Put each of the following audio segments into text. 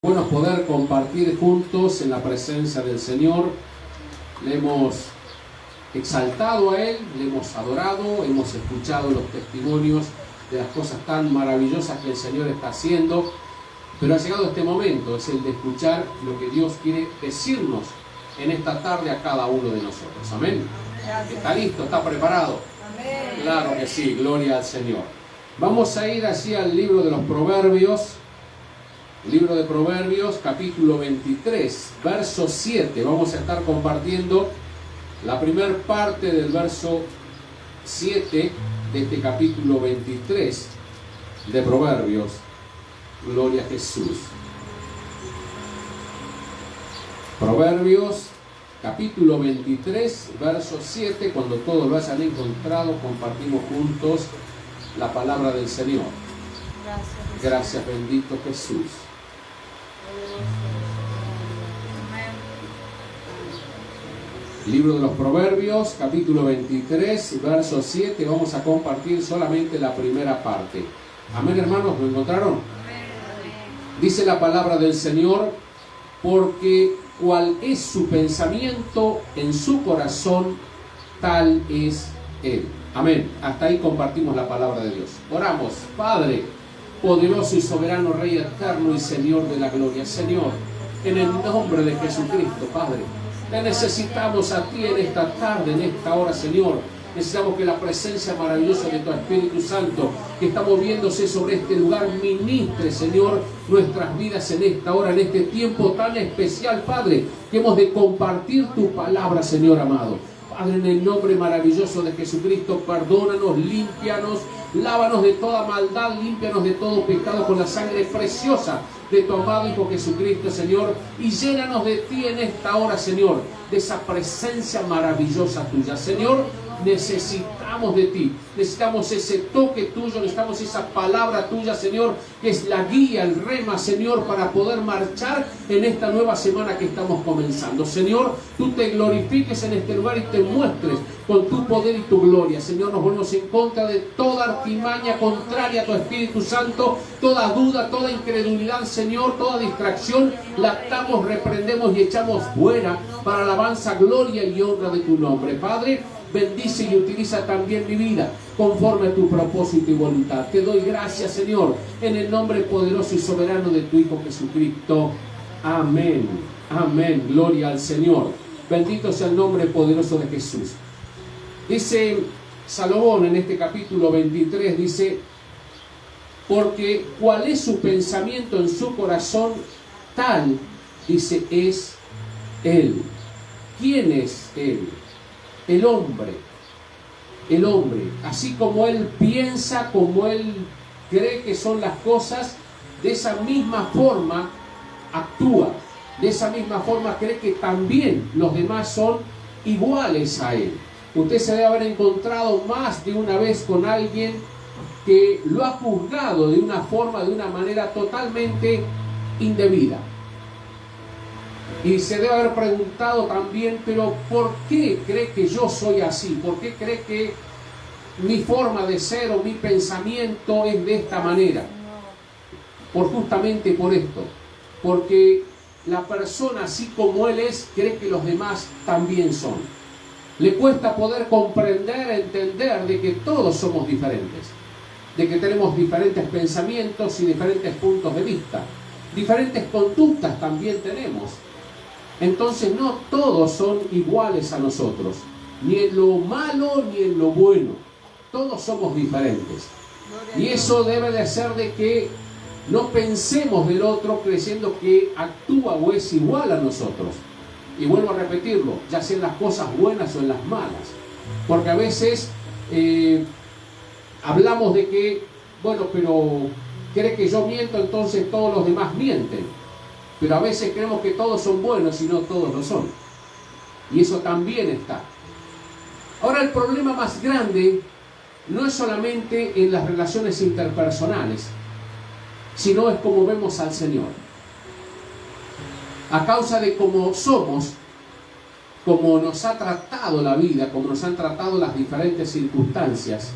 Bueno, poder compartir juntos en la presencia del Señor. Le hemos exaltado a Él, le hemos adorado, hemos escuchado los testimonios de las cosas tan maravillosas que el Señor está haciendo. Pero ha llegado este momento, es el de escuchar lo que Dios quiere decirnos en esta tarde a cada uno de nosotros. Amén. ¿Está listo? ¿Está preparado? Amén. Claro que sí, gloria al Señor. Vamos a ir así al libro de los Proverbios. Libro de Proverbios, capítulo 23, verso 7. Vamos a estar compartiendo la primera parte del verso 7 de este capítulo 23 de Proverbios. Gloria a Jesús. Proverbios, capítulo 23, verso 7. Cuando todos lo hayan encontrado, compartimos juntos la palabra del Señor. Gracias, bendito Jesús. Libro de los Proverbios, capítulo 23, verso 7. Vamos a compartir solamente la primera parte. Amén, hermanos, ¿lo encontraron? Dice la palabra del Señor: porque cual es su pensamiento en su corazón, tal es Él. Amén. Hasta ahí compartimos la palabra de Dios. Oramos. Padre, poderoso y soberano, Rey eterno y Señor de la gloria. Señor, en el nombre de Jesucristo, Padre, te necesitamos a ti en esta tarde, en esta hora, Señor. Necesitamos que la presencia maravillosa de tu Espíritu Santo, que está moviéndose sobre este lugar, ministre, Señor, nuestras vidas en esta hora, en este tiempo tan especial, Padre, que hemos de compartir tu palabra, Señor amado. Padre, en el nombre maravilloso de Jesucristo, perdónanos, límpianos, lávanos de toda maldad, límpianos de todo pecado con la sangre preciosa de tu amado Hijo Jesucristo, Señor, y llénanos de ti en esta hora, Señor, de esa presencia maravillosa tuya. Señor, necesitamos de ti, necesitamos ese toque tuyo, necesitamos esa palabra tuya, Señor, que es la guía, el rema, Señor, para poder marchar en esta nueva semana que estamos comenzando. Señor, tú te glorifiques en este lugar y te muestres con tu poder y tu gloria. Señor, nos ponemos en contra de toda artimaña contraria a tu Espíritu Santo, toda duda, toda incredulidad, Señor, toda distracción, la atamos, reprendemos y echamos fuera para alabanza, gloria y honra de tu nombre. Padre, bendice y utiliza también mi vida conforme a tu propósito y voluntad. Te doy gracias, Señor, en el nombre poderoso y soberano de tu Hijo Jesucristo. Amén. Amén. Gloria al Señor. Bendito sea el nombre poderoso de Jesús. Dice Salomón en este capítulo 23, dice: porque cuál es su pensamiento en su corazón, tal, dice, es Él. ¿Quién es Él? El hombre, así como él piensa, como él cree que son las cosas, de esa misma forma actúa, de esa misma forma cree que también los demás son iguales a él. Usted se debe haber encontrado más de una vez con alguien que lo ha juzgado de una forma, de una manera totalmente indebida. Y se debe haber preguntado también, pero ¿por qué cree que yo soy así? ¿Por qué cree que mi forma de ser o mi pensamiento es de esta manera? Justamente por esto. Porque la persona, así como él es, cree que los demás también son. Le cuesta poder comprender, entender de que todos somos diferentes. De que tenemos diferentes pensamientos y diferentes puntos de vista. Diferentes conductas también tenemos. Entonces no todos son iguales a nosotros, ni en lo malo ni en lo bueno. Todos somos diferentes. Y eso debe de hacer de que no pensemos del otro creyendo que actúa o es igual a nosotros. Y vuelvo a repetirlo, ya sea en las cosas buenas o en las malas. Porque a veces hablamos de que, bueno, pero cree que yo miento, entonces todos los demás mienten. Pero a veces creemos que todos son buenos y no todos lo son. Y eso también está. Ahora, el problema más grande no es solamente en las relaciones interpersonales, sino es como vemos al Señor. A causa de cómo somos, cómo nos ha tratado la vida, cómo nos han tratado las diferentes circunstancias,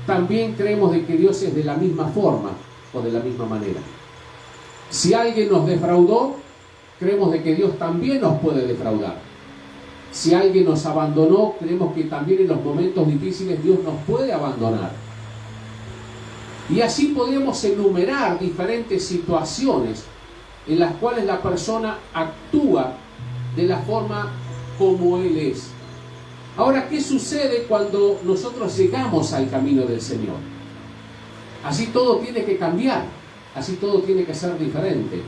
también creemos de que Dios es de la misma forma o de la misma manera. Si alguien nos defraudó, creemos de que Dios también nos puede defraudar. Si alguien nos abandonó, creemos que también en los momentos difíciles Dios nos puede abandonar. Y así podríamos enumerar diferentes situaciones en las cuales la persona actúa de la forma como Él es. Ahora, ¿qué sucede cuando nosotros llegamos al camino del Señor? Así todo tiene que cambiar, así todo tiene que ser diferente.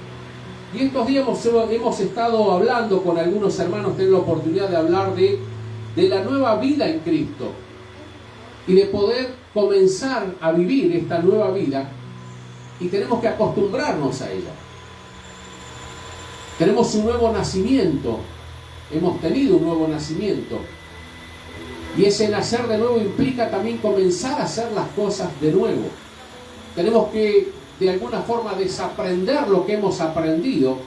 Y estos días hemos estado hablando con algunos hermanos, tengo la oportunidad de hablar de la nueva vida en Cristo y de poder comenzar a vivir esta nueva vida, y tenemos que acostumbrarnos a ella. Tenemos un nuevo nacimiento, hemos tenido un nuevo nacimiento, y ese nacer de nuevo implica también comenzar a hacer las cosas de nuevo. Tenemos que de alguna forma desaprender lo que hemos aprendido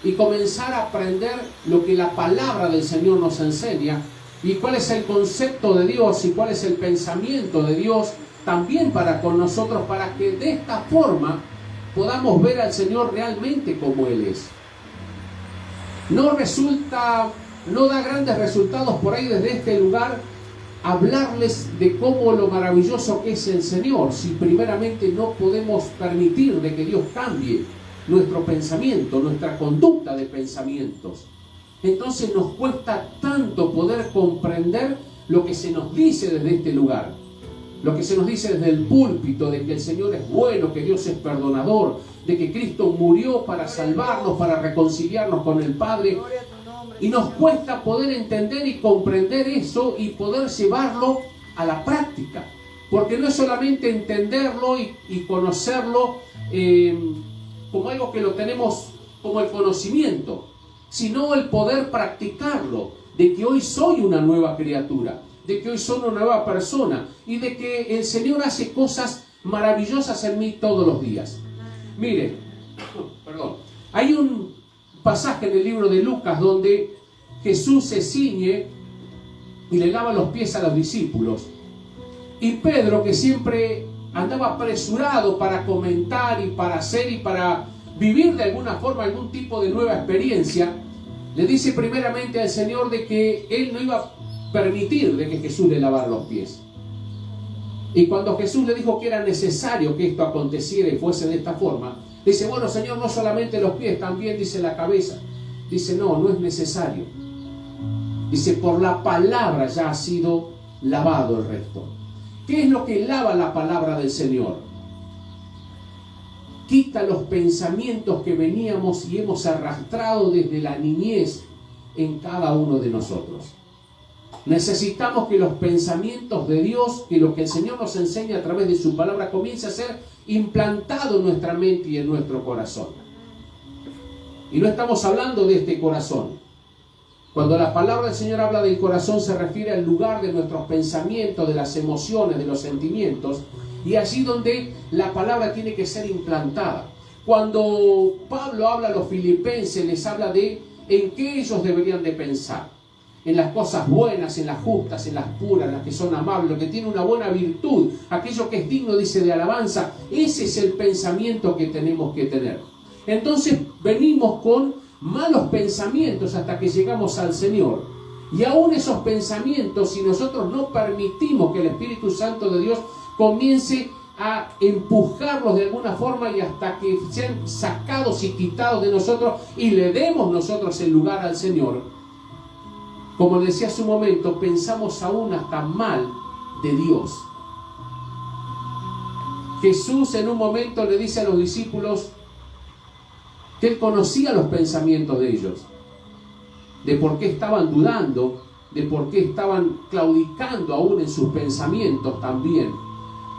y comenzar a aprender lo que la palabra del Señor nos enseña, y cuál es el concepto de Dios y cuál es el pensamiento de Dios también para con nosotros, para que de esta forma podamos ver al Señor realmente como Él es. No da grandes resultados por ahí desde este lugar hablarles de cómo lo maravilloso que es el Señor, si primeramente no podemos permitir de que Dios cambie nuestro pensamiento, nuestra conducta de pensamientos. Entonces nos cuesta tanto poder comprender lo que se nos dice desde este lugar, lo que se nos dice desde el púlpito, de que el Señor es bueno, que Dios es perdonador, de que Cristo murió para salvarnos, para reconciliarnos con el Padre. Y nos cuesta poder entender y comprender eso y poder llevarlo a la práctica. Porque no es solamente entenderlo y conocerlo como algo que lo tenemos como el conocimiento, sino el poder practicarlo, de que hoy soy una nueva criatura, de que hoy soy una nueva persona y de que el Señor hace cosas maravillosas en mí todos los días. Mire, hay un pasaje en el libro de Lucas donde Jesús se ciñe y le lava los pies a los discípulos, y Pedro, que siempre andaba apresurado para comentar y para hacer y para vivir de alguna forma algún tipo de nueva experiencia, le dice primeramente al Señor de que él no iba a permitir de que Jesús le lavara los pies. Y cuando Jesús le dijo que era necesario que esto aconteciera y fuese de esta forma, dice, bueno, Señor, no solamente los pies, también dice la cabeza. Dice, no es necesario. Dice, por la palabra ya ha sido lavado el resto. ¿Qué es lo que lava la palabra del Señor? Quita los pensamientos que veníamos y hemos arrastrado desde la niñez en cada uno de nosotros. Necesitamos que los pensamientos de Dios, que lo que el Señor nos enseña a través de su palabra, comience a ser implantado en nuestra mente y en nuestro corazón. Y no estamos hablando de este corazón. Cuando la palabra del Señor habla del corazón, se refiere al lugar de nuestros pensamientos, de las emociones, de los sentimientos, y allí donde la palabra tiene que ser implantada. Cuando Pablo habla a los filipenses, les habla de en qué ellos deberían de pensar. En las cosas buenas, en las justas, en las puras, en las que son amables, lo que tiene una buena virtud, aquello que es digno, dice, de alabanza. Ese es el pensamiento que tenemos que tener. Entonces venimos con malos pensamientos hasta que llegamos al Señor. Y aún esos pensamientos, si nosotros no permitimos que el Espíritu Santo de Dios comience a empujarlos de alguna forma y hasta que sean sacados y quitados de nosotros y le demos nosotros el lugar al Señor, como decía hace un momento, pensamos aún hasta mal de Dios. Jesús en un momento le dice a los discípulos que Él conocía los pensamientos de ellos, de por qué estaban dudando, de por qué estaban claudicando aún en sus pensamientos también.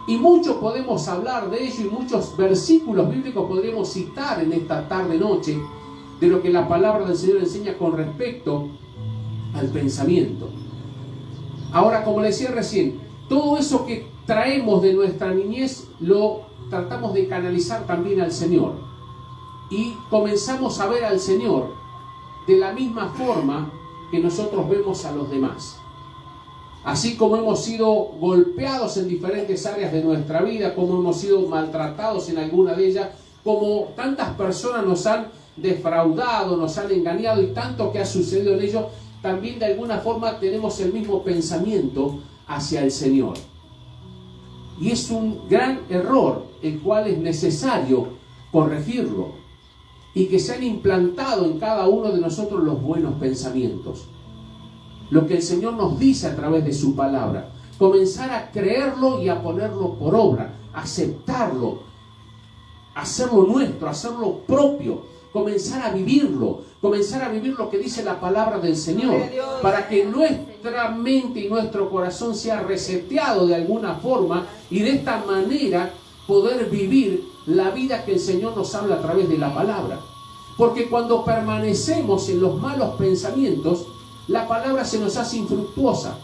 Y mucho podemos hablar de ello y muchos versículos bíblicos podríamos citar en esta tarde-noche de lo que la palabra del Señor enseña con respecto al pensamiento. Ahora, como le decía recién, todo eso que traemos de nuestra niñez lo tratamos de canalizar también al Señor. Y comenzamos a ver al Señor de la misma forma que nosotros vemos a los demás. Así como hemos sido golpeados en diferentes áreas de nuestra vida, como hemos sido maltratados en alguna de ellas, como tantas personas nos han defraudado, nos han engañado y tanto que ha sucedido en ellos, también de alguna forma tenemos el mismo pensamiento hacia el Señor. Y es un gran error, el cual es necesario corregirlo y que se han implantado en cada uno de nosotros los buenos pensamientos. Lo que el Señor nos dice a través de su palabra, comenzar a creerlo y a ponerlo por obra, aceptarlo, hacerlo nuestro, hacerlo propio, comenzar a vivir lo que dice la palabra del Señor, para que nuestra mente y nuestro corazón sea reseteado de alguna forma y de esta manera poder vivir la vida que el Señor nos habla a través de la palabra. Porque cuando permanecemos en los malos pensamientos, la palabra se nos hace infructuosa.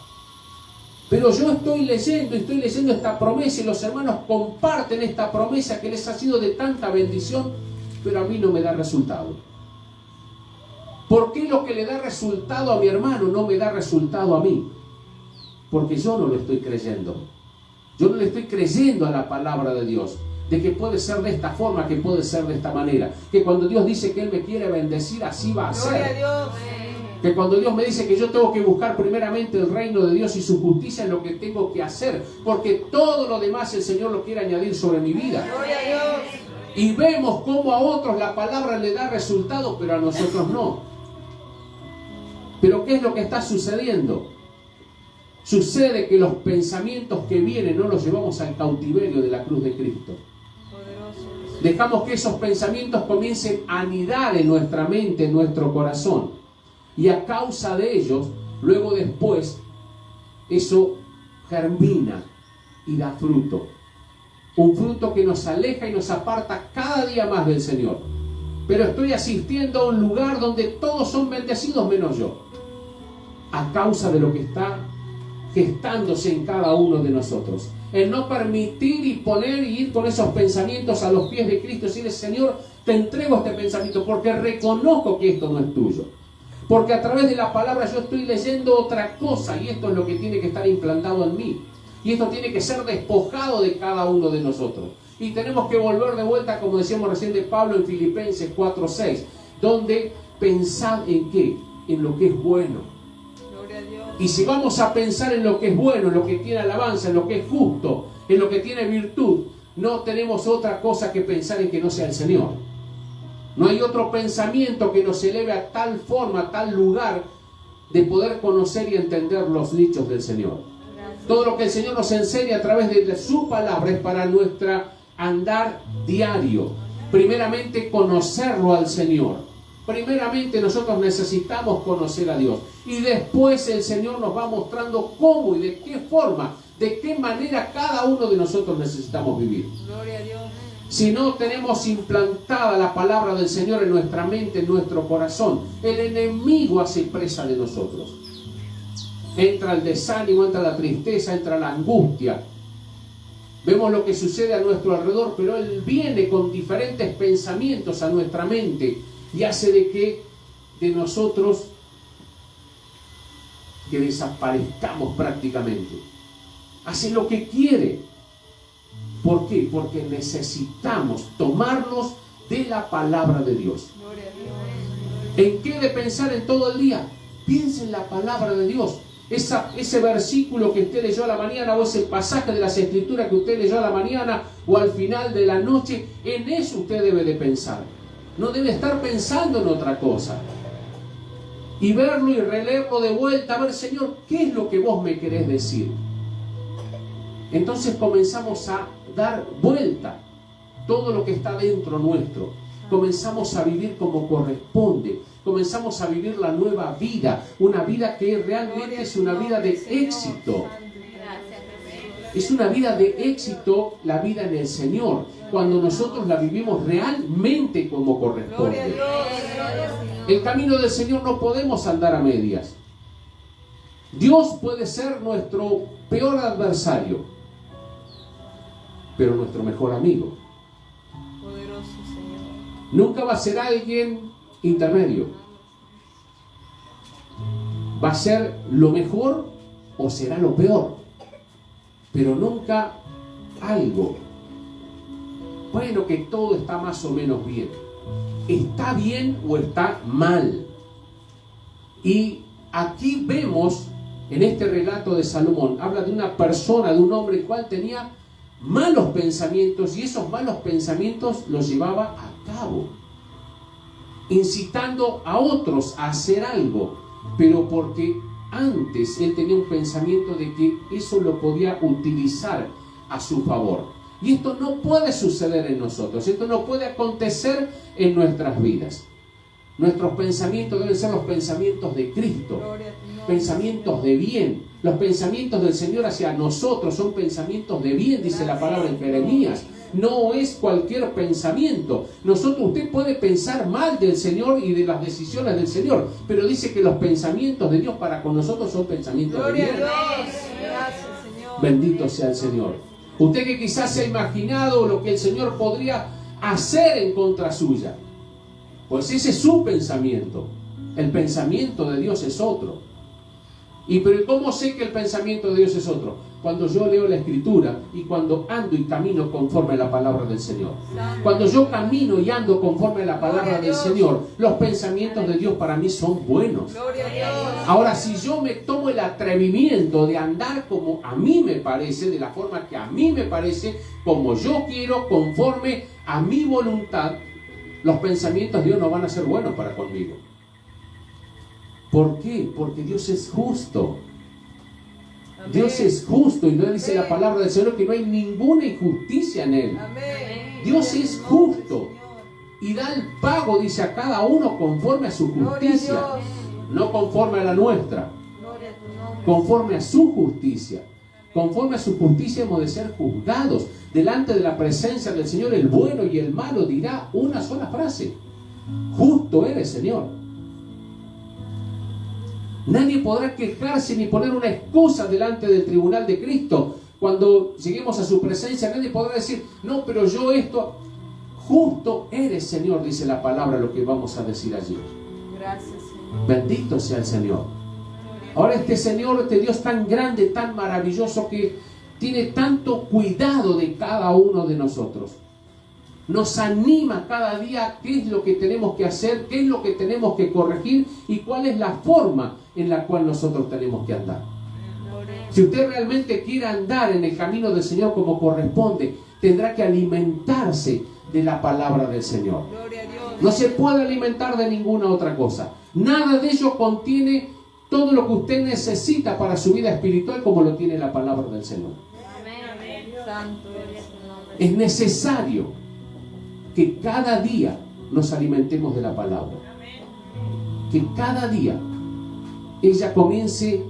Pero yo estoy leyendo esta promesa y los hermanos comparten esta promesa que les ha sido de tanta bendición, pero a mí no me da resultado. ¿Por qué lo que le da resultado a mi hermano no me da resultado a mí? Porque yo no lo estoy creyendo. Yo no le estoy creyendo a la palabra de Dios, de que puede ser de esta forma, que puede ser de esta manera, que cuando Dios dice que Él me quiere bendecir, así va a ser. Gloria a Dios. Que cuando Dios me dice que yo tengo que buscar primeramente el reino de Dios y su justicia, es lo que tengo que hacer, porque todo lo demás el Señor lo quiere añadir sobre mi vida. Gloria a Dios. Y vemos cómo a otros la palabra le da resultado, pero a nosotros no. Pero ¿qué es lo que está sucediendo? Sucede que los pensamientos que vienen no los llevamos al cautiverio de la cruz de Cristo. Dejamos que esos pensamientos comiencen a anidar en nuestra mente, en nuestro corazón. Y a causa de ellos, luego después, eso germina y da fruto. Un fruto que nos aleja y nos aparta cada día más del Señor. Pero estoy asistiendo a un lugar donde todos son bendecidos menos yo. A causa de lo que está gestándose en cada uno de nosotros. El no permitir y poner y ir con esos pensamientos a los pies de Cristo y decirle: Señor, te entrego este pensamiento porque reconozco que esto no es tuyo. Porque a través de la palabra yo estoy leyendo otra cosa y esto es lo que tiene que estar implantado en mí. Y esto tiene que ser despojado de cada uno de nosotros. Y tenemos que volver de vuelta, como decíamos recién de Pablo en Filipenses 4:6, donde pensad en qué, en lo que es bueno. Gloria a Dios. Y si vamos a pensar en lo que es bueno, en lo que tiene alabanza, en lo que es justo, en lo que tiene virtud, no tenemos otra cosa que pensar en que no sea el Señor. No hay otro pensamiento que nos eleve a tal forma, a tal lugar de poder conocer y entender los dichos del Señor. Todo lo que el Señor nos enseña a través de su palabra es para nuestro andar diario. Primeramente, conocerlo al Señor. Primeramente, nosotros necesitamos conocer a Dios. Y después el Señor nos va mostrando cómo y de qué forma, de qué manera cada uno de nosotros necesitamos vivir. Gloria a Dios. Si no tenemos implantada la palabra del Señor en nuestra mente, en nuestro corazón, el enemigo hace presa de nosotros. Entra el desánimo, entra la tristeza, entra la angustia. Vemos lo que sucede a nuestro alrededor, pero él viene con diferentes pensamientos a nuestra mente y hace de que de nosotros que desaparezcamos prácticamente. Hace lo que quiere. ¿Por qué? Porque necesitamos tomarnos de la palabra de Dios. Gloria a Dios. ¿En qué de pensar en todo el día? Piensa en la palabra de Dios. Ese versículo que usted leyó a la mañana, o ese pasaje de las Escrituras que usted leyó a la mañana o al final de la noche, en eso usted debe de pensar. No debe estar pensando en otra cosa. Y verlo y releerlo de vuelta, a ver, Señor, ¿qué es lo que vos me querés decir? Entonces comenzamos a dar vuelta todo lo que está dentro nuestro. Comenzamos a vivir como corresponde. Comenzamos a vivir la nueva vida. Una vida que realmente es una vida de éxito. Es una vida de éxito, la vida en el Señor. Cuando nosotros la vivimos realmente como corresponde. El camino del Señor no podemos andar a medias. Dios puede ser nuestro peor adversario, pero nuestro mejor amigo. Poderoso Señor. Nunca va a ser alguien intermedio. Va a ser lo mejor o será lo peor, pero nunca algo bueno, que todo está más o menos bien. ¿Está bien o está mal? Y aquí vemos, en este relato de Salomón, habla de una persona, de un hombre el cual tenía malos pensamientos, y esos malos pensamientos los llevaba a cabo, incitando a otros a hacer algo, pero porque antes él tenía un pensamiento de que eso lo podía utilizar a su favor. Y esto no puede suceder en nosotros, esto no puede acontecer en nuestras vidas. Nuestros pensamientos deben ser los pensamientos de Cristo, pensamientos de bien. Los pensamientos del Señor hacia nosotros son pensamientos de bien, dice la palabra en Jeremías. No es cualquier pensamiento. Usted puede pensar mal del Señor y de las decisiones del Señor, pero dice que los pensamientos de Dios para con nosotros son pensamientos de bien. Bendito sea el Señor. Usted que quizás se ha imaginado lo que el Señor podría hacer en contra suya, pues ese es su pensamiento. El pensamiento de Dios es otro. Pero ¿cómo sé que el pensamiento de Dios es otro? Cuando yo leo la Escritura y cuando ando y camino conforme a la palabra del Señor. Cuando yo camino y ando conforme a la palabra del Señor, los pensamientos de Dios para mí son buenos. Ahora, si yo me tomo el atrevimiento de andar como a mí me parece, de la forma que a mí me parece, como yo quiero, conforme a mi voluntad, los pensamientos de Dios no van a ser buenos para conmigo. ¿Por qué? Porque Dios es justo. Amén. Dios es justo, y no dice la palabra del Señor que no hay ninguna injusticia en Él. Amén. Dios es justo y da el pago, dice, a cada uno conforme a su justicia, no conforme a la nuestra, conforme a su justicia. Conforme a su justicia hemos de ser juzgados. Delante de la presencia del Señor, el bueno y el malo dirá una sola frase: justo eres, Señor. Nadie podrá quejarse ni poner una excusa delante del tribunal de Cristo. Cuando lleguemos a su presencia, nadie podrá decir, no, pero yo esto... Justo eres, Señor, dice la palabra, lo que vamos a decir allí. Gracias, Señor. Bendito sea el Señor. Ahora este Señor, este Dios tan grande, tan maravilloso, que tiene tanto cuidado de cada uno de nosotros, nos anima cada día qué es lo que tenemos que hacer, qué es lo que tenemos que corregir y cuál es la forma en la cual nosotros tenemos que andar. Si usted realmente quiere andar en el camino del Señor como corresponde, tendrá que alimentarse de la palabra del Señor. No se puede alimentar de ninguna otra cosa. Nada de ello contiene todo lo que usted necesita para su vida espiritual como lo tiene la palabra del Señor. Es necesario que cada día nos alimentemos de la palabra. Que cada día ella comience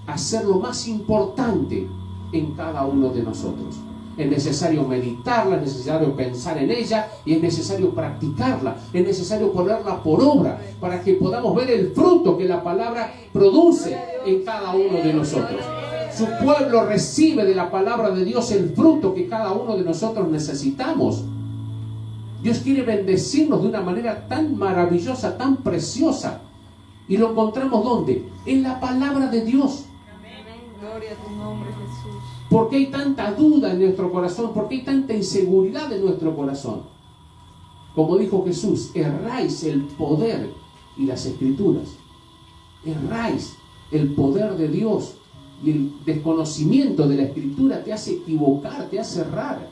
a ser lo más importante en cada uno de nosotros. Es necesario meditarla, es necesario pensar en ella y es necesario practicarla, es necesario ponerla por obra para que podamos ver el fruto que la palabra produce en cada uno de nosotros. Su pueblo recibe de la palabra de Dios el fruto que cada uno de nosotros necesitamos. Dios quiere bendecirnos de una manera tan maravillosa, tan preciosa. ¿Y lo encontramos dónde? En la palabra de Dios. Gloria a tu nombre, Jesús. ¿Por qué hay tanta duda en nuestro corazón? ¿Por qué hay tanta inseguridad en nuestro corazón? Como dijo Jesús, erráis el poder y las escrituras. Erráis el poder de Dios, y el desconocimiento de la escritura te hace equivocar, te hace errar.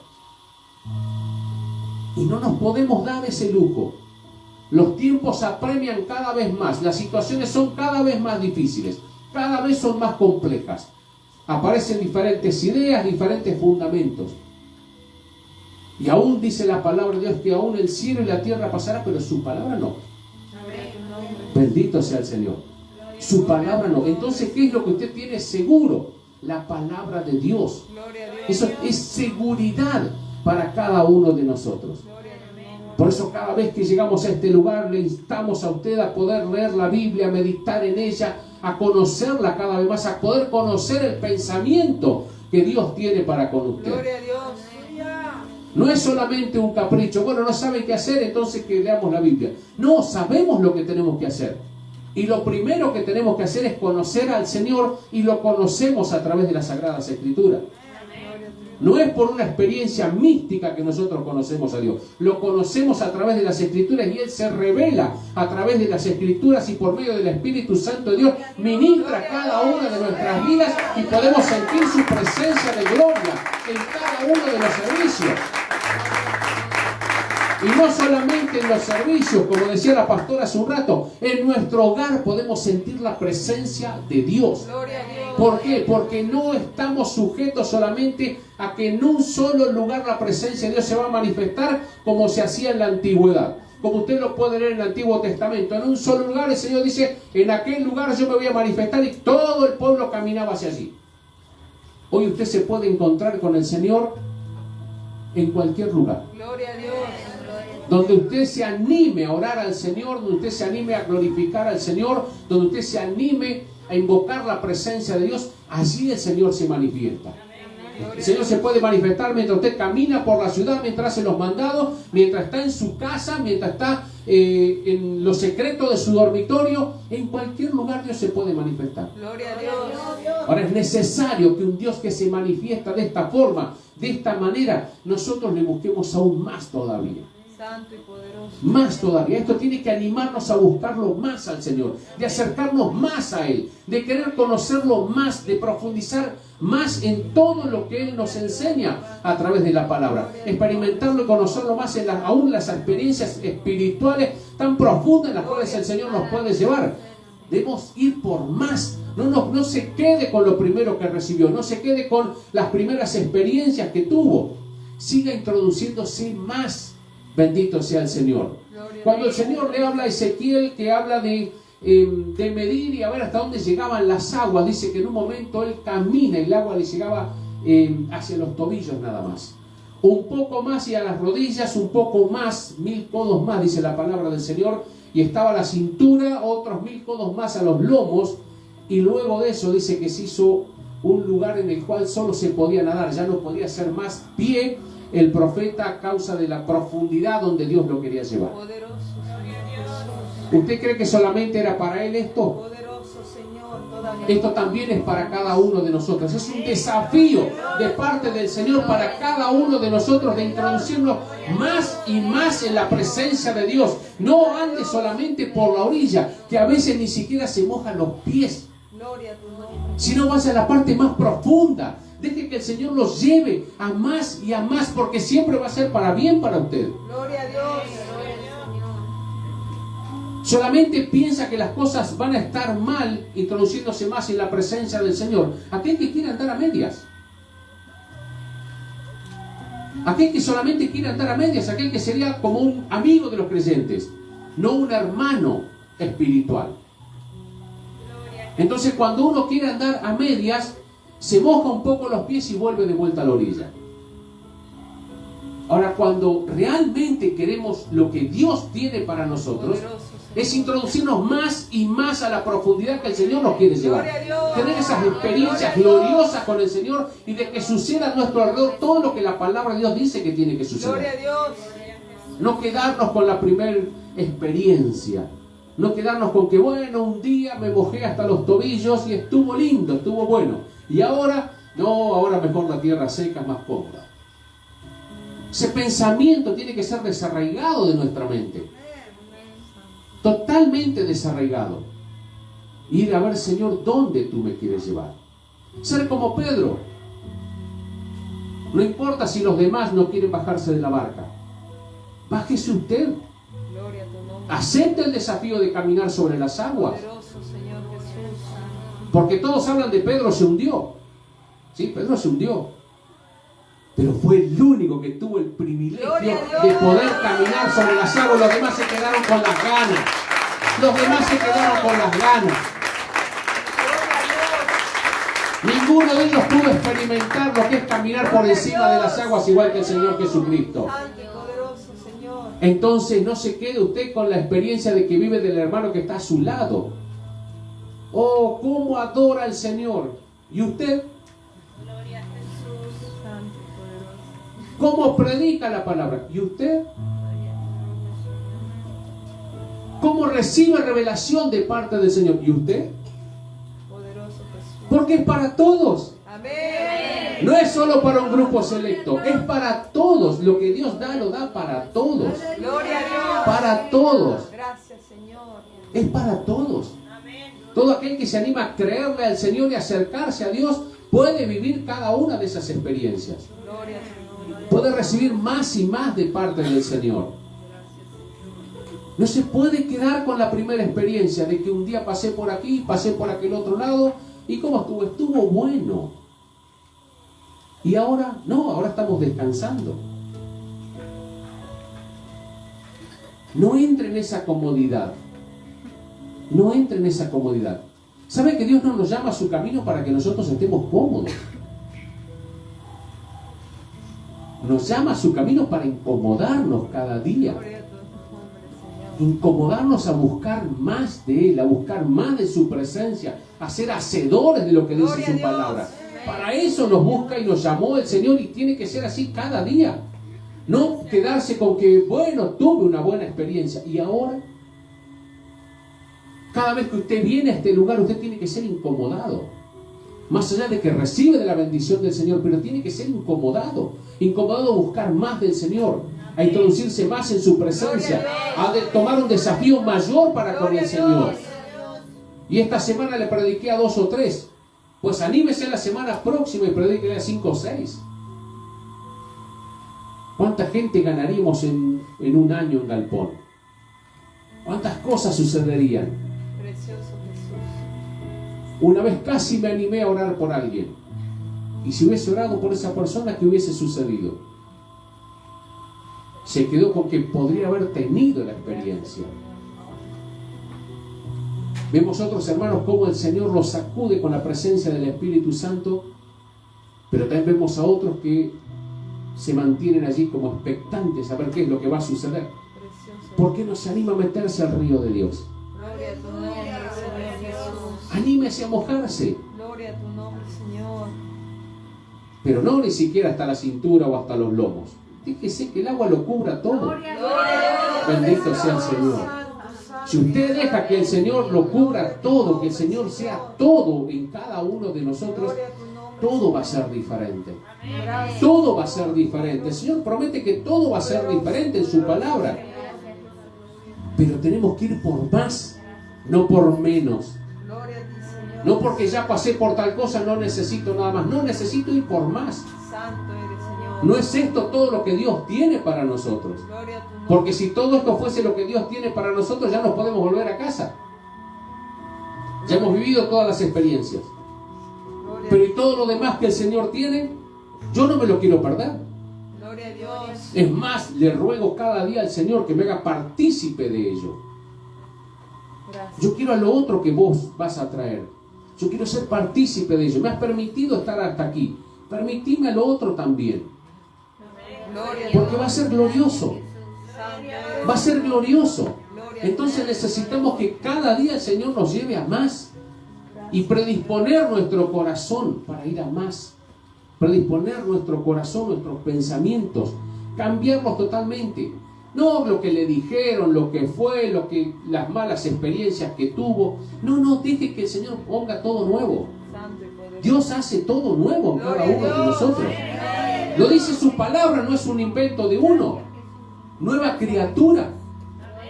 Y no nos podemos dar ese lujo. Los tiempos apremian cada vez más, las situaciones son cada vez más difíciles, cada vez son más complejas. Aparecen diferentes ideas, diferentes fundamentos. Y aún dice la palabra de Dios que aún el cielo y la tierra pasarán, pero su palabra no. Bendito sea el Señor. Su palabra no. Entonces, ¿qué es lo que usted tiene seguro? La palabra de Dios. Eso es seguridad para cada uno de nosotros. Por eso cada vez que llegamos a este lugar le instamos a usted a poder leer la Biblia, a meditar en ella, a conocerla cada vez más, a poder conocer el pensamiento que Dios tiene para con usted. Gloria a Dios. No es solamente un capricho. Bueno, no sabe qué hacer, entonces que leamos la Biblia. No, sabemos lo que tenemos que hacer. Y lo primero que tenemos que hacer es conocer al Señor, y lo conocemos a través de las Sagradas Escrituras. No es por una experiencia mística que nosotros conocemos a Dios. Lo conocemos a través de las Escrituras y Él se revela a través de las Escrituras y por medio del Espíritu Santo de Dios ministra cada una de nuestras vidas y podemos sentir su presencia de gloria en cada uno de los servicios. Y no solamente en los servicios, como decía la pastora hace un rato, en nuestro hogar podemos sentir la presencia de Dios. ¿Por qué? Porque no estamos sujetos solamente a que en un solo lugar la presencia de Dios se va a manifestar como se hacía en la antigüedad. Como usted lo puede leer en el Antiguo Testamento. En un solo lugar el Señor dice, en aquel lugar yo me voy a manifestar, y todo el pueblo caminaba hacia allí. Hoy usted se puede encontrar con el Señor en cualquier lugar. Gloria a Dios. Donde usted se anime a orar al Señor, donde usted se anime a glorificar al Señor, donde usted se anime a invocar la presencia de Dios, allí el Señor se manifiesta. El Señor se puede manifestar mientras usted camina por la ciudad, mientras hace los mandados, mientras está en su casa, mientras está en los secretos de su dormitorio. En cualquier lugar Dios se puede manifestar. Gloria a Dios. Ahora es necesario que un Dios que se manifiesta de esta forma, de esta manera, nosotros le busquemos aún más todavía. Santo y poderoso. Más todavía. Esto tiene que animarnos a buscarlo más al Señor, de acercarnos más a Él, de querer conocerlo más, de profundizar más en todo lo que Él nos enseña a través de la palabra. Experimentarlo y conocerlo más en aún las experiencias espirituales tan profundas en las cuales el Señor nos puede llevar. Debemos ir por más. No se quede con lo primero que recibió, no se quede con las primeras experiencias que tuvo. Siga introduciéndose más. Bendito sea el Señor. Cuando el Señor le habla a Ezequiel, que habla de medir y a ver hasta dónde llegaban las aguas, dice que en un momento él camina y el agua le llegaba hacia los tobillos nada más. Un poco más y a las rodillas, un poco más, 1000 codos más, dice la palabra del Señor, y estaba a la cintura, otros 1000 codos más a los lomos, y luego de eso dice que se hizo un lugar en el cual solo se podía nadar, ya no podía hacer más pie el profeta a causa de la profundidad donde Dios lo quería llevar. Poderoso, ¿Usted cree que solamente era para él esto? poderoso Señor, toda mi Esto también es para cada uno de nosotros. Es un desafío de parte del Señor para cada uno de nosotros de introducirnos más y más en la presencia de Dios. No ande solamente por la orilla, que a veces ni siquiera se mojan los pies, Gloria a tu nombre. sino vaya a la parte más profunda. Deje que el Señor los lleve a más y a más, porque siempre va a ser para bien para usted. Gloria a Dios. Solamente piensa que las cosas van a estar mal introduciéndose más en la presencia del Señor. Aquel que quiere andar a medias. Aquel que solamente quiere andar a medias. Aquel que sería como un amigo de los creyentes, no un hermano espiritual. Entonces cuando uno quiere andar a medias, se moja un poco los pies y vuelve de vuelta a la orilla. Ahora, cuando realmente queremos lo que Dios tiene para nosotros, es introducirnos más y más a la profundidad que el Señor nos quiere llevar. Tener esas experiencias gloriosas con el Señor y de que suceda a nuestro alrededor todo lo que la palabra de Dios dice que tiene que Gloria a suceder. Dios. No quedarnos con la primera experiencia. No quedarnos con que, bueno, un día me mojé hasta los tobillos y estuvo lindo, estuvo bueno. Y ahora, no, ahora mejor la tierra seca es más cómoda. Ese pensamiento tiene que ser desarraigado de nuestra mente. Totalmente desarraigado. Ir a ver, Señor, ¿dónde tú me quieres llevar? Ser como Pedro. No importa si los demás no quieren bajarse de la barca. Bájese usted. Gloria a tu nombre. Acepte el desafío de caminar sobre las aguas. Poderoso Señor Jesús. Porque todos hablan de Pedro se hundió. Sí, Pedro se hundió. Pero fue el único que tuvo el privilegio de poder caminar sobre las aguas. Los demás se quedaron con las ganas. Los demás se quedaron con las ganas. Ninguno de ellos pudo experimentar lo que es caminar por encima de las aguas igual que el Señor Jesucristo. Santo y poderoso Señor. Entonces no se quede usted con la experiencia de que vive del hermano que está a su lado. Oh, cómo adora al Señor. ¿Y usted? Gloria a Jesús. Santo y poderoso. ¿Cómo predica la palabra? ¿Y usted? ¿Cómo recibe revelación de parte del Señor? ¿Y usted? Poderoso Jesús. Porque es para todos. Amén. No es solo para un grupo selecto, es para todos. Lo que Dios da, lo da para todos. Gloria a Dios. Para todos. Gracias, Señor. Es para todos. Todo aquel que se anima a creerle al Señor y acercarse a Dios puede vivir cada una de esas experiencias. Gloria a tu nombre. Puede recibir más y más de parte del Señor. No se puede quedar con la primera experiencia de que un día pasé por aquí, pasé por aquel otro lado y ¿cómo estuvo? Estuvo bueno. Y ahora no, ahora estamos descansando. No entre en esa comodidad. No entre en esa comodidad. ¿Sabe que Dios no nos llama a su camino para que nosotros estemos cómodos? Nos llama a su camino para incomodarnos cada día. Gloria a tu nombre, Señor. Incomodarnos a buscar más de Él, a buscar más de su presencia, a ser hacedores de lo que dice Gloria a su Dios. palabra. Para eso nos busca y nos llamó el Señor y tiene que ser así cada día. No quedarse con que, bueno, tuve una buena experiencia y ahora, cada vez que usted viene a este lugar, usted tiene que ser incomodado. Más allá de que recibe de la bendición del Señor, pero tiene que ser incomodado. Incomodado a buscar más del Señor, a introducirse más en su presencia, a tomar un desafío mayor para con el Señor. Y esta semana le prediqué a 2 o 3. Pues anímese la semana próxima y predique a 5 o 6. ¿Cuánta gente ganaríamos en un año en Galpón? ¿Cuántas cosas sucederían? Precioso Jesús. Una vez casi me animé a orar por alguien. Y si hubiese orado por esa persona, ¿qué hubiese sucedido? Se quedó con que podría haber tenido la experiencia. Vemos otros hermanos cómo el Señor los sacude con la presencia del Espíritu Santo, pero también vemos a otros que se mantienen allí como expectantes a ver qué es lo que va a suceder. Precioso. ¿Por qué no se anima a meterse al río de Dios? Gloria a tu nombre, Señor Jesús. Anímese a mojarse, Gloria a tu nombre, Señor. pero no ni siquiera hasta la cintura o hasta los lomos. Déjese que el agua lo cubra todo. Bendito sea el Señor. Si usted deja que el Señor lo cubra todo, que el Señor sea todo en cada uno de nosotros, todo va a ser diferente. Todo va a ser diferente. El Señor promete que todo va a ser diferente en su palabra. Pero tenemos que ir por más, no por menos. Gloria a ti, Señor. No porque ya pasé por tal cosa, no necesito nada más. No, necesito ir por más. Santo eres, Señor. No es esto todo lo que Dios tiene para nosotros. Gloria a tu nombre. Porque si todo esto fuese lo que Dios tiene para nosotros, ya nos podemos volver a casa. Ya hemos vivido todas las experiencias. Gloria, Pero y todo lo demás que el Señor tiene, yo no me lo quiero perder. gloria a Dios. Es más, le ruego cada día al Señor que me haga partícipe de ello. Gracias. Yo quiero a lo otro que vos vas a traer. Yo quiero ser partícipe de ello. Me has permitido estar hasta aquí. Permitime a lo otro también. Gloria a Porque Dios. va a ser glorioso. Santo eres. Va a ser glorioso. Gloria a Entonces necesitamos que cada día el Señor nos lleve a más. Y predisponer nuestro corazón para ir a más. Predisponer nuestro corazón, nuestros pensamientos. Cambiarlos totalmente. No lo que le dijeron, lo que fue, las malas experiencias que tuvo. No, deje que el Señor ponga todo nuevo. Santo y poderoso. Dios hace todo nuevo en cada uno de nosotros. Lo dice su palabra, no es un invento de uno. Nueva criatura.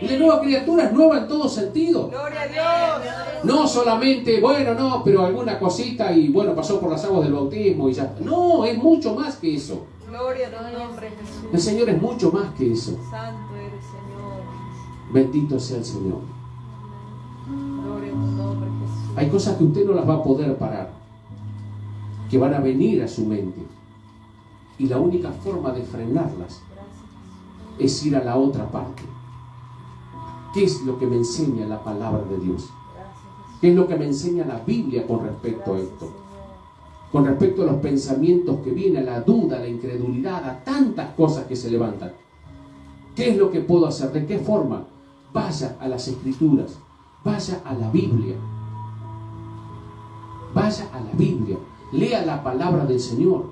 Y la nueva criatura es nueva en todo sentido. Gloria a Dios. No solamente, pero alguna cosita y pasó por las aguas del bautismo y ya. No, es mucho más que eso. Gloria a tu nombre, El Jesús. Señor es mucho más que eso. Santo eres, Señor. Bendito sea el Señor. Gloria a tu nombre, Jesús. Hay cosas que usted no las va a poder parar, que van a venir a su mente. Y la única forma de frenarlas Gracias. es ir a la otra parte. ¿Qué es lo que me enseña la palabra de Dios? Gracias, Jesús. ¿Qué es lo que me enseña la Biblia con respecto a esto? Con respecto a los pensamientos que vienen, a la duda, a la incredulidad, a tantas cosas que se levantan. ¿Qué es lo que puedo hacer? ¿De qué forma? Vaya a las Escrituras, vaya a la Biblia. Vaya a la Biblia, lea la palabra del Señor.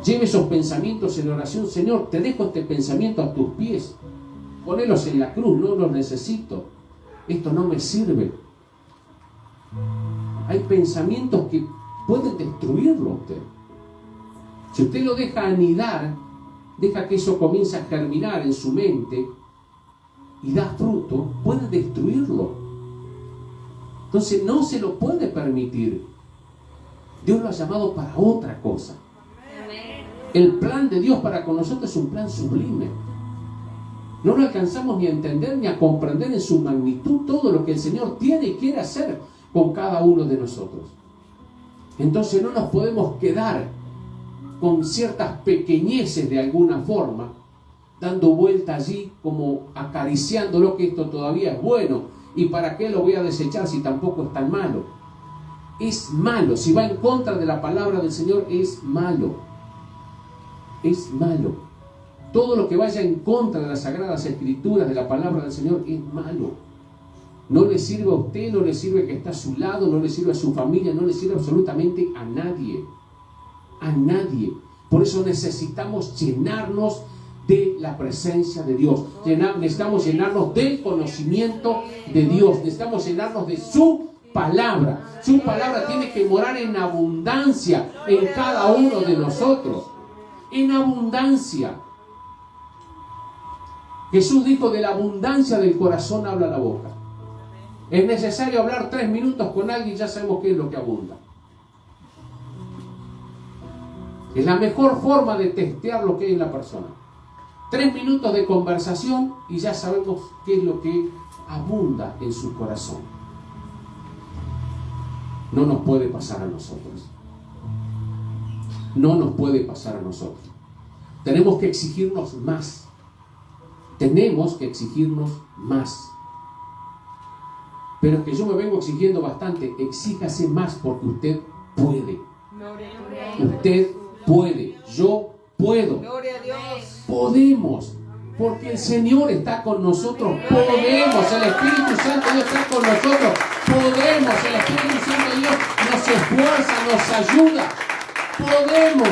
Lleve esos pensamientos en oración. Señor, te dejo este pensamiento a tus pies. Ponelos en la cruz, no los necesito. Esto no me sirve. Hay pensamientos que pueden destruirlo a usted. Si usted lo deja anidar, deja que eso comience a germinar en su mente y da fruto, puede destruirlo. Entonces no se lo puede permitir. Dios lo ha llamado para otra cosa. El plan de Dios para con nosotros es un plan sublime. No lo alcanzamos ni a entender ni a comprender en su magnitud todo lo que el Señor tiene y quiere hacer con cada uno de nosotros. Entonces no nos podemos quedar con ciertas pequeñeces de alguna forma, dando vuelta allí como acariciándolo, que esto todavía es bueno, y para qué lo voy a desechar si tampoco es tan malo. Es malo, si va en contra de la palabra del Señor es malo. Es malo. Todo lo que vaya en contra de las Sagradas Escrituras, de la palabra del Señor, es malo. No le sirve a usted, no le sirve que está a su lado, no le sirve a su familia, no le sirve absolutamente a nadie. A nadie. Por eso necesitamos llenarnos de la presencia de Dios. Necesitamos llenarnos del conocimiento de Dios. Necesitamos llenarnos de su palabra. Su palabra tiene que morar en abundancia en cada uno de nosotros. En abundancia. Jesús dijo: de la abundancia del corazón habla la boca. Es necesario hablar 3 minutos con alguien y ya sabemos qué es lo que abunda. Es la mejor forma de testear lo que hay en la persona. 3 minutos de conversación y ya sabemos qué es lo que abunda en su corazón. No nos puede pasar a nosotros. No nos puede pasar a nosotros. Tenemos que exigirnos más. Tenemos que exigirnos más. Pero es que yo me vengo exigiendo bastante. Exíjase más porque usted puede. Usted puede. Yo puedo. Podemos. Porque el Señor está con nosotros. Podemos. El Espíritu Santo de Dios está con nosotros. Podemos. El Espíritu Santo de Dios nos esfuerza, nos ayuda. Podemos.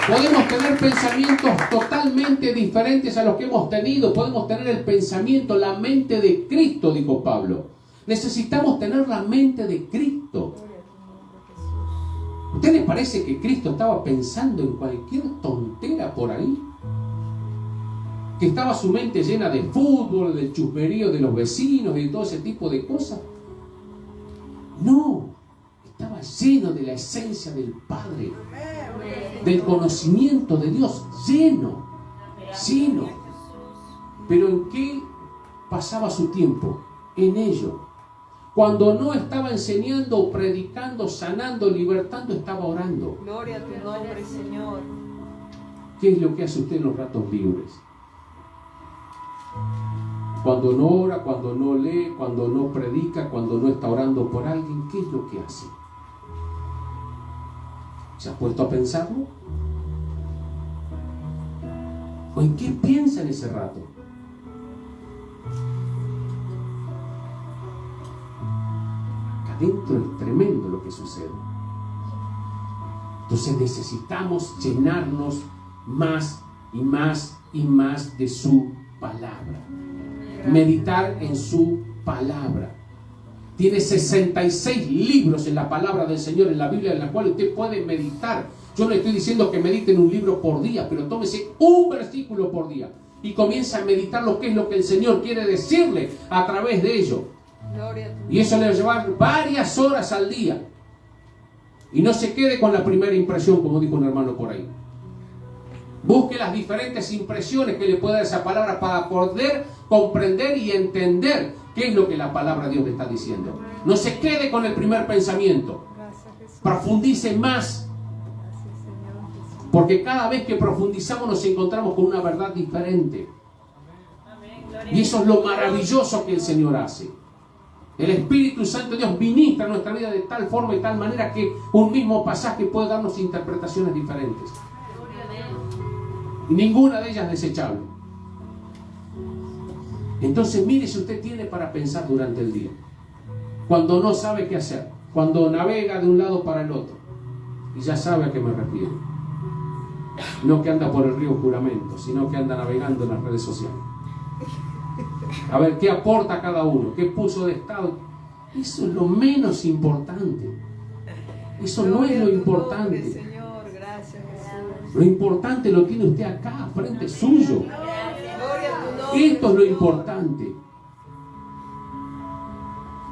Podemos tener pensamientos totalmente diferentes a los que hemos tenido. Podemos tener el pensamiento, la mente de Cristo, dijo Pablo. Necesitamos tener la mente de Cristo. ¿A usted le parece que Cristo estaba pensando en cualquier tontera por ahí? Que estaba su mente llena de fútbol, del chusmerío de los vecinos y de todo ese tipo de cosas. No, estaba lleno de la esencia del Padre, del conocimiento de Dios, lleno. Pero ¿en qué pasaba su tiempo? En ello. Cuando no estaba enseñando, predicando, sanando, libertando, estaba orando. Gloria a tu nombre, Señor. ¿Qué es lo que hace usted en los ratos libres? Cuando no ora, cuando no lee, cuando no predica, cuando no está orando por alguien, ¿qué es lo que hace? ¿Se ha puesto a pensarlo? ¿O en qué piensa en ese rato? Acá adentro es tremendo lo que sucede. Entonces necesitamos llenarnos más y más y más de su palabra. Meditar en su palabra. Tiene 66 libros en la palabra del Señor, en la Biblia, en la cual usted puede meditar. Yo no estoy diciendo que mediten un libro por día, pero tómese un versículo por día y comienza a meditar lo que es lo que el Señor quiere decirle a través de ello. Y eso le va a llevar varias horas al día. Y no se quede con la primera impresión, como dijo un hermano por ahí. Busque las diferentes impresiones que le pueda dar esa palabra para poder comprender y entender qué es lo que la palabra de Dios le está diciendo. No se quede con el primer pensamiento. Profundice más. Porque cada vez que profundizamos nos encontramos con una verdad diferente. Y eso es lo maravilloso que el Señor hace. El Espíritu Santo de Dios ministra nuestra vida de tal forma y tal manera que un mismo pasaje puede darnos interpretaciones diferentes. Y ninguna de ellas desechable. Entonces mire si usted tiene para pensar durante el día. Cuando no sabe qué hacer. Cuando navega de un lado para el otro. Y ya sabe a qué me refiero. No que anda por el río Juramento, sino que anda navegando en las redes sociales. A ver qué aporta cada uno, qué puso de estado. Eso es lo menos importante. Eso no es lo importante. Señor, gracias, Jesús. Lo importante lo tiene usted acá, frente suyo. Gloria a tu nombre, Esto es lo Señor. importante.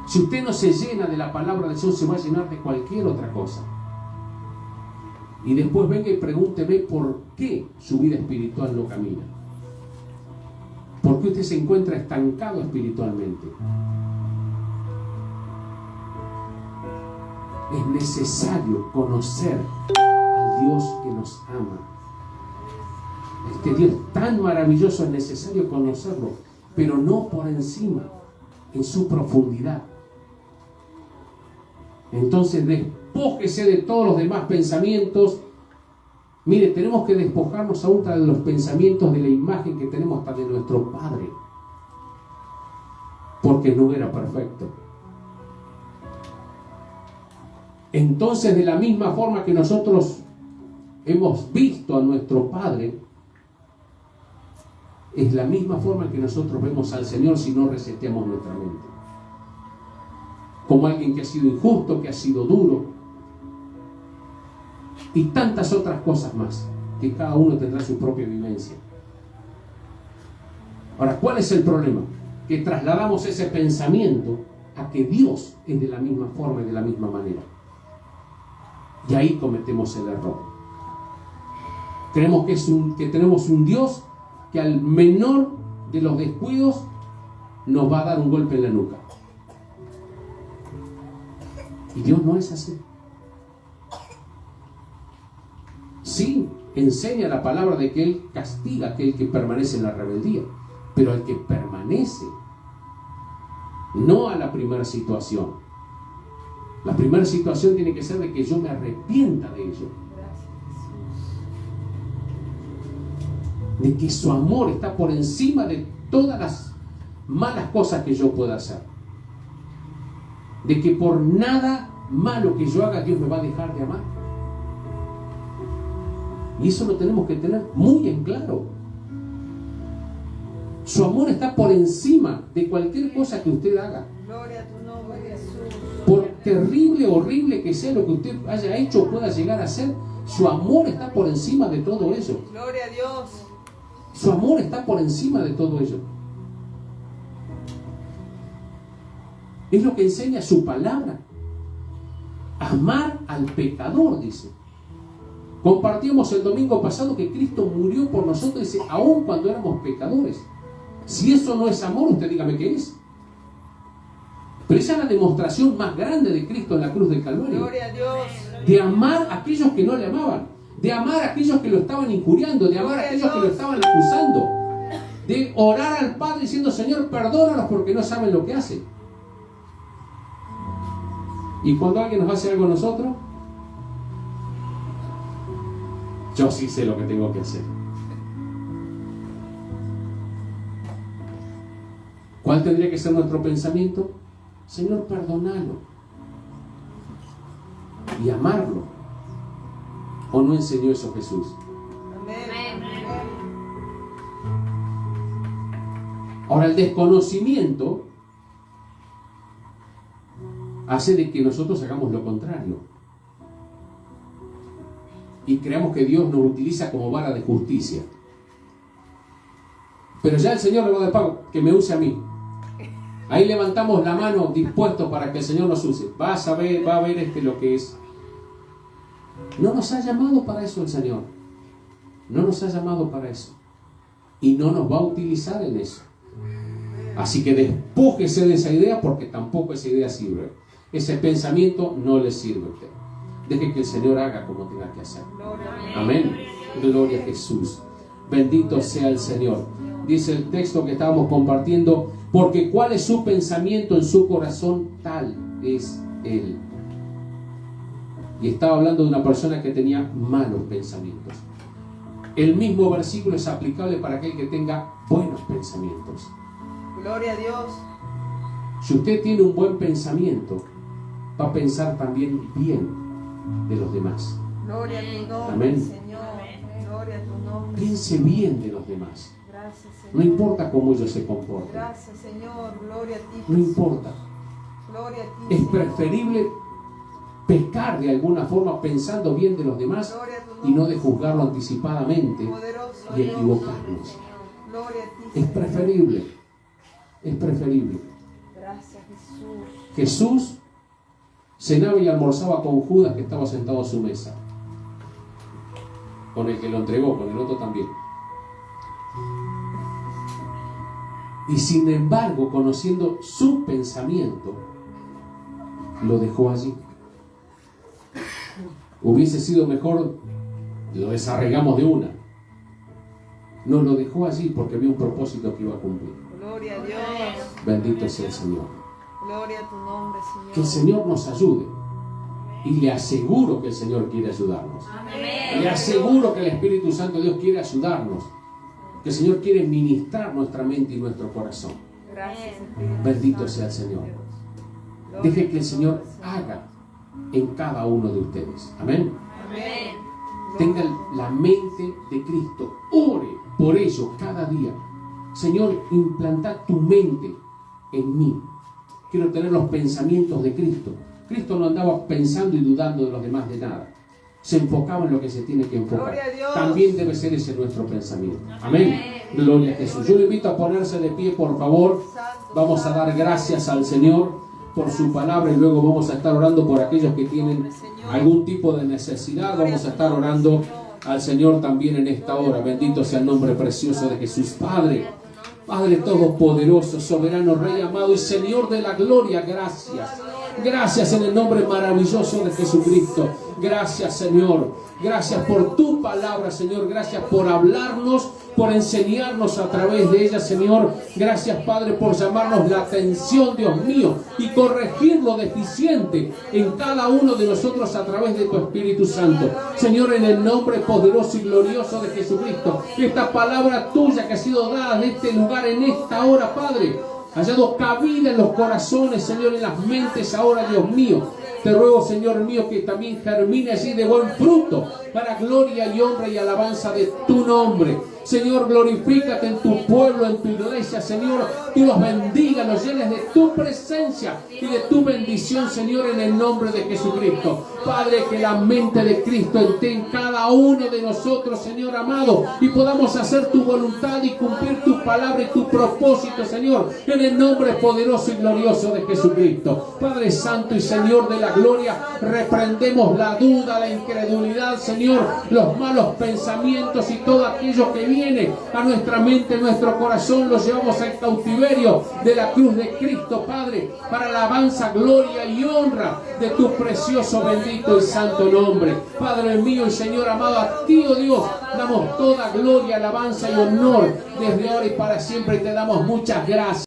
Si usted no se llena de la palabra del Señor, se va a llenar de cualquier otra cosa. Y después venga y pregúnteme por qué su vida espiritual no camina. ¿Por qué usted se encuentra estancado espiritualmente? Es necesario conocer al Dios que nos ama. Este Dios tan maravilloso es necesario conocerlo, pero no por encima, en su profundidad. Entonces despójese de todos los demás pensamientos. Mire, tenemos que despojarnos aún de los pensamientos de la imagen que tenemos hasta de nuestro Padre, porque no era perfecto. Entonces, de la misma forma que nosotros hemos visto a nuestro Padre, es la misma forma en que nosotros vemos al Señor si no reseteamos nuestra mente. Como alguien que ha sido injusto, que ha sido duro, y tantas otras cosas más, que cada uno tendrá su propia vivencia. Ahora, ¿cuál es el problema? Que trasladamos ese pensamiento a que Dios es de la misma forma y de la misma manera. Y ahí cometemos el error. Creemos que tenemos un Dios que al menor de los descuidos nos va a dar un golpe en la nuca. Y Dios no es así. Sí, enseña la palabra de que Él castiga a aquel que permanece en la rebeldía, pero al que permanece, no a la primera situación. La primera situación tiene que ser de que yo me arrepienta de ello. De que su amor está por encima de todas las malas cosas que yo pueda hacer. De que por nada malo que yo haga, Dios me va a dejar de amar. Y eso lo tenemos que tener muy en claro. Su amor está por encima de cualquier cosa que usted haga. Gloria a tu nombre, Jesús. Por terrible, horrible que sea lo que usted haya hecho o pueda llegar a hacer, su amor está por encima de todo eso. Gloria a Dios. Su amor está por encima de todo ello. Es lo que enseña su palabra. Amar al pecador, dice. Compartimos el domingo pasado que Cristo murió por nosotros, dice, aun cuando éramos pecadores. Si eso no es amor, usted dígame qué es. Pero esa es la demostración más grande de Cristo en la cruz del Calvario. Gloria a Dios. De amar a aquellos que no le amaban. De amar a aquellos que lo estaban injuriando. De amar a aquellos que lo estaban acusando. De orar al Padre diciendo, Señor, perdónalos porque no saben lo que hacen. Y cuando alguien nos hace algo a nosotros, yo sí sé lo que tengo que hacer. ¿Cuál tendría que ser nuestro pensamiento? Señor, perdónalo. Y amarlo. ¿O no enseñó eso Jesús? Amén. Ahora, el desconocimiento hace de que nosotros hagamos lo contrario. Y creamos que Dios nos utiliza como vara de justicia. Pero ya el Señor le va a dar pago, que me use a mí. Ahí levantamos la mano dispuestos para que el Señor nos use. Va a ver lo que es. No nos ha llamado para eso el Señor. No nos ha llamado para eso. Y no nos va a utilizar en eso. Así que despójese de esa idea porque tampoco esa idea sirve. Ese pensamiento no le sirve a usted. Deje que el Señor haga como tenga que hacer. Amén. Gloria a Jesús. Bendito sea el Señor. Dice el texto que estábamos compartiendo, porque cuál es su pensamiento en su corazón, tal es Él. Y estaba hablando de una persona que tenía malos pensamientos. El mismo versículo es aplicable para aquel que tenga buenos pensamientos. Gloria a Dios. Si usted tiene un buen pensamiento, va a pensar también bien de los demás. Gloria a tu nombre, Amén. Señor. Gloria a tu nombre. Piense bien de los demás. Gracias, Señor. No importa cómo ellos se comporten. Gracias, Señor. Gloria a ti. No importa. Gloria a ti. Es Señor. preferible pecar de alguna forma pensando bien de los demás Gloria a tu y no nombre, de juzgarlo anticipadamente poderoso y Dios. equivocarnos. Gloria a ti. Es preferible, es preferible. Gracias, Jesús. Jesús cenaba y almorzaba con Judas, que estaba sentado a su mesa, con el que lo entregó, con el otro también. Y sin embargo, conociendo su pensamiento, lo dejó allí. Hubiese sido mejor, lo desarraigamos de una. No, lo dejó allí porque había un propósito que iba a cumplir. Gloria a Dios. Bendito sea el Señor. Gloria a tu nombre, Señor. Que el Señor nos ayude. Y le aseguro que el Señor quiere ayudarnos. Le aseguro que el Espíritu Santo de Dios quiere ayudarnos. Que el Señor quiere ministrar nuestra mente y nuestro corazón. Gracias, Espíritu Bendito Santo sea el de Señor. Dios. Gloria Deje a que el tu Señor nombre, haga en cada uno de ustedes. Amén. Amén. Tenga la mente de Cristo. Ore por ello cada día. Señor, implanta tu mente en mí. Quiero tener los pensamientos de Cristo. Cristo no andaba pensando y dudando de los demás de nada. Se enfocaba en lo que se tiene que enfocar. Gloria a Dios. También debe ser ese nuestro pensamiento. Amén. Gloria a Jesús. Yo le invito a ponerse de pie, por favor. Vamos a dar gracias al Señor por su palabra y luego vamos a estar orando por aquellos que tienen algún tipo de necesidad. Vamos a estar orando al Señor también en esta hora. Bendito sea el nombre precioso de Jesús. Padre, Padre todopoderoso, soberano, Rey amado y Señor de la gloria, gracias. Gracias en el nombre maravilloso de Jesucristo. Gracias, Señor. Gracias por tu palabra, Señor. Gracias por hablarnos, por enseñarnos a través de ella, Señor. Gracias, Padre, por llamarnos la atención, Dios mío, y corregir lo deficiente en cada uno de nosotros a través de tu Espíritu Santo. Señor, en el nombre poderoso y glorioso de Jesucristo, esta palabra tuya que ha sido dada en este lugar, en esta hora, Padre, haya dado cabida en los corazones, Señor, en las mentes ahora, Dios mío. Te ruego, Señor mío, que también germine allí de buen fruto para gloria y honra y alabanza de tu nombre. Señor, glorifícate en tu pueblo, en tu iglesia, Señor. Tú los bendiga, los llenes de tu presencia y de tu bendición, Señor, en el nombre de Jesucristo. Padre, que la mente de Cristo esté en cada uno de nosotros, Señor amado, y podamos hacer tu voluntad y cumplir tu palabra y tu propósito, Señor, en el nombre poderoso y glorioso de Jesucristo. Padre Santo y Señor de la gloria, reprendemos la duda, la incredulidad, Señor, los malos pensamientos y todo aquello que viene a nuestra mente, nuestro corazón, los llevamos al cautiverio de la cruz de Cristo, Padre, para alabanza, gloria y honra de tu precioso, bendito y santo nombre. Padre mío y Señor amado, a ti, oh Dios, damos toda gloria, alabanza y honor desde ahora y para siempre, y te damos muchas gracias.